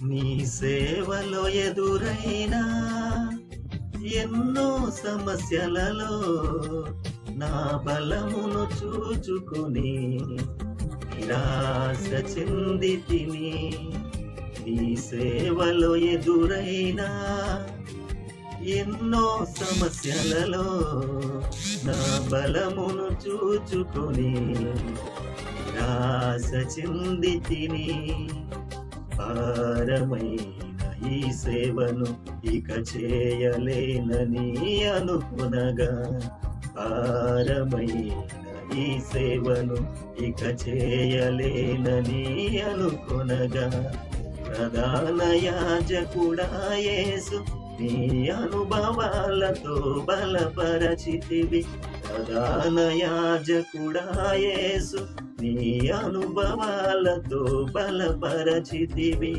నీ సేవలో ఎదురైనా ఎన్నో సమస్యలలో నా బలమును చూచుకుని నిరాశ చెందితిని. నీ సేవలో ఎదురైనా ఎన్నో సమస్యలలో నా బలమును చూచుకుని నిరాశ చెందితిని. భారమైన ఈ సేవను ఇక చేయలేనని అనుకునగా, భారమైన ఈ సేవను ఇక చేయలేనని అనుకునగా, ప్రధాన యాజకుడా యేసు నీ అనుభవాలతో బలపరచితివి. ప్రధాన యాజకుడా యేసు నీ అనుభవాలతో బలపరచితివి.